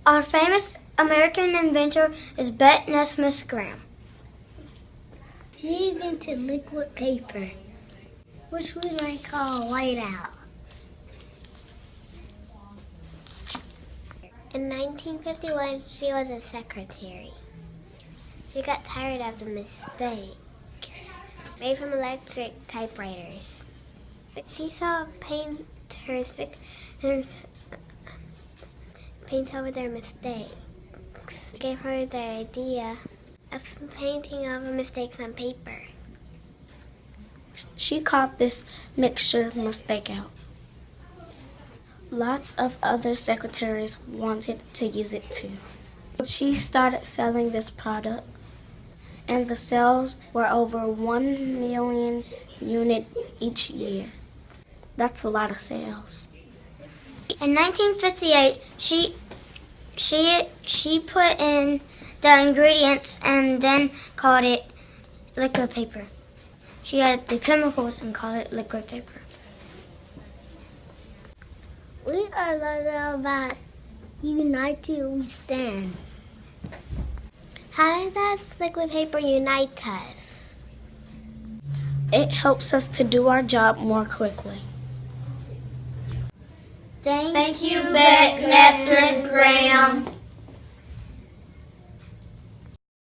Our famous American inventor is Bette Nesmith Graham. She invented liquid paper, which we might call whiteout. In 1951, she was a secretary. She got tired of the mistakes made from electric typewriters. She saw painters paint over their mistakes. It gave her the idea of painting over mistakes on paper. She called this mixture mistake out. Lots of other secretaries wanted to use it too. She started selling this product, and the sales were over 1 million units each year. That's a lot of sales. In 1958, she put in the ingredients and then called it liquid paper. She added the chemicals and called it liquid paper. We are learning about United We Stand. How does liquid paper unite us? It helps us to do our job more quickly. Thank you, Bette Nesmith Graham.